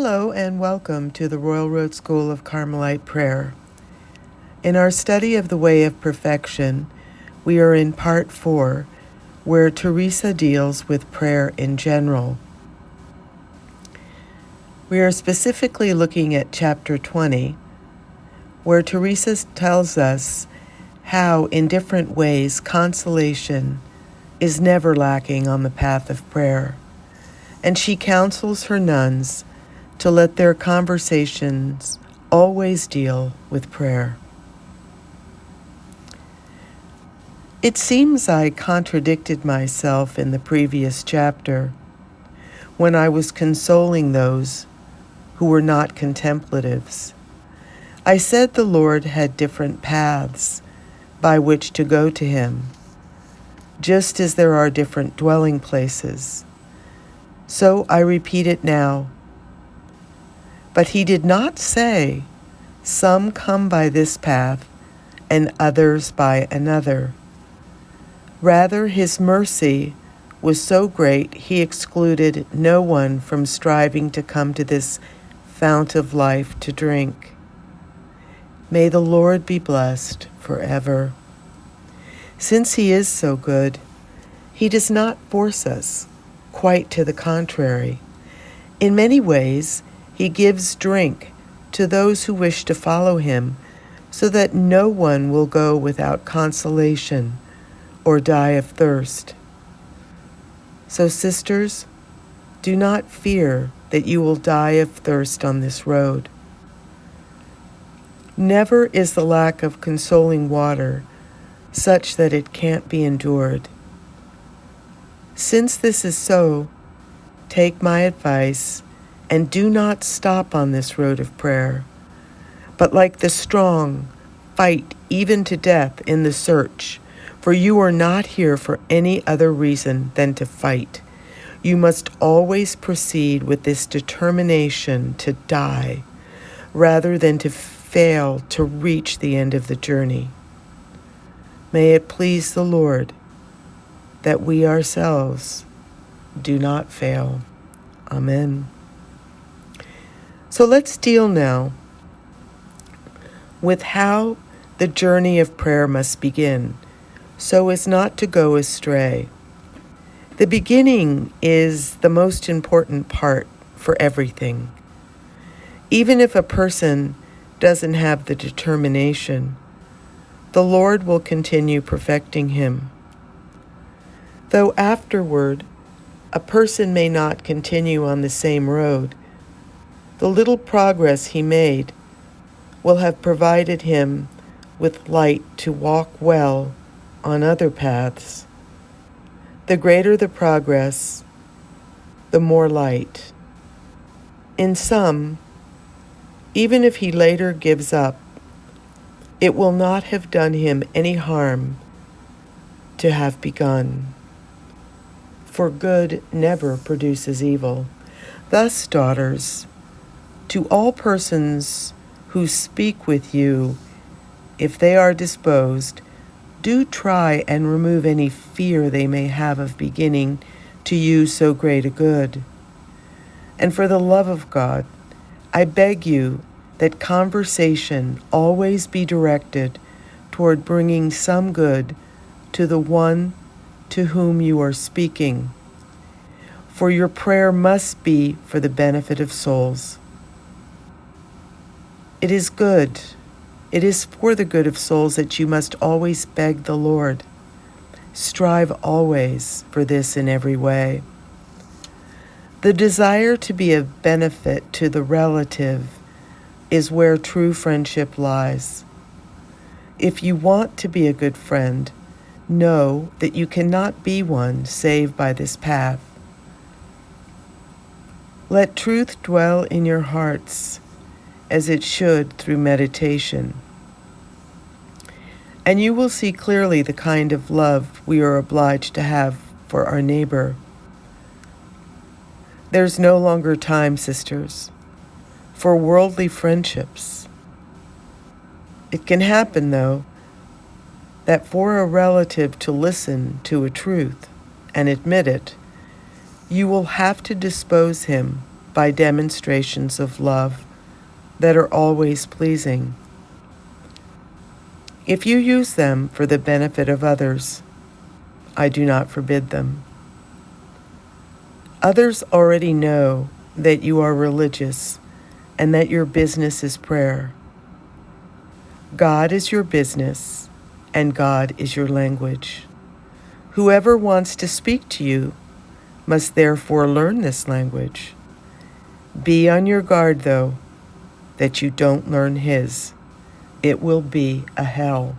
Hello and welcome to the Royal Road School of Carmelite Prayer. In our study of the Way of Perfection, we are in Part 4, where Teresa deals with prayer in general. We are specifically looking at Chapter 20, where Teresa tells us how, in different ways, consolation is never lacking on the path of prayer, and she counsels her nuns to let their conversations always deal with prayer. It seems I contradicted myself in the previous chapter when I was consoling those who were not contemplatives. I said the Lord had different paths by which to go to Him, just as there are different dwelling places. So I repeat it now. But He did not say, some come by this path and others by another. Rather, His mercy was so great He excluded no one from striving to come to this fount of life to drink. May the Lord be blessed forever. Since He is so good, He does not force us, quite to the contrary. In many ways, He gives drink to those who wish to follow Him, so that no one will go without consolation or die of thirst. So, sisters, do not fear that you will die of thirst on this road. Never is the lack of consoling water such that it can't be endured. Since this is so, take my advice and do not stop on this road of prayer, but like the strong, fight even to death in the search, for you are not here for any other reason than to fight. You must always proceed with this determination to die, rather than to fail to reach the end of the journey. May it please the Lord that we ourselves do not fail. Amen. So let's deal now with how the journey of prayer must begin, so as not to go astray. The beginning is the most important part for everything. Even if a person doesn't have the determination, the Lord will continue perfecting him. Though afterward, a person may not continue on the same road, the little progress he made will have provided him with light to walk well on other paths. The greater the progress, the more light. In some, even if he later gives up, it will not have done him any harm to have begun. For good never produces evil. Thus, daughters, to all persons who speak with you, if they are disposed, do try and remove any fear they may have of beginning to use so great a good. And for the love of God, I beg you that conversation always be directed toward bringing some good to the one to whom you are speaking. For your prayer must be for the benefit of souls. It is for the good of souls that you must always beg the Lord. Strive always for this in every way. The desire to be of benefit to the relative is where true friendship lies. If you want to be a good friend, know that you cannot be one save by this path. Let truth dwell in your hearts, as it should through meditation. And you will see clearly the kind of love we are obliged to have for our neighbor. There's no longer time, sisters, for worldly friendships. It can happen, though, that for a relative to listen to a truth and admit it, you will have to dispose him by demonstrations of love that are always pleasing. If you use them for the benefit of others, I do not forbid them. Others already know that you are religious and that your business is prayer. God is your business, and God is your language. Whoever wants to speak to you must therefore learn this language. Be on your guard, though, that you don't learn his. It will be a hell.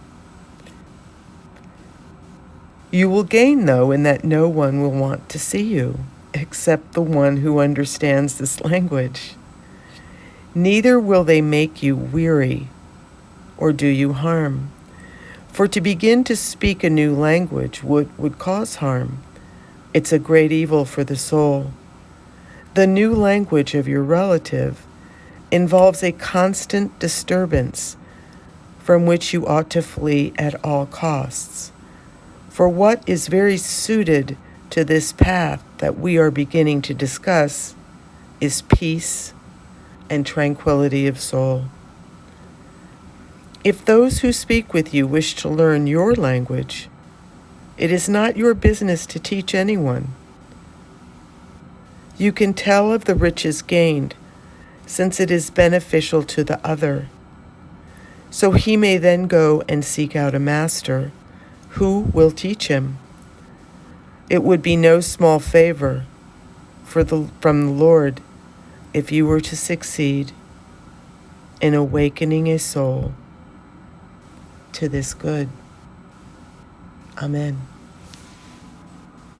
You will gain, though, in that no one will want to see you, except the one who understands this language. Neither will they make you weary or do you harm. For to begin to speak a new language would cause harm. It's a great evil for the soul. The new language of your relative involves a constant disturbance from which you ought to flee at all costs. For what is very suited to this path that we are beginning to discuss is peace and tranquility of soul. If those who speak with you wish to learn your language, it is not your business to teach anyone. You can tell of the riches gained, since it is beneficial to the other. So he may then go and seek out a master who will teach him. It would be no small favor from the Lord if you were to succeed in awakening a soul to this good. Amen.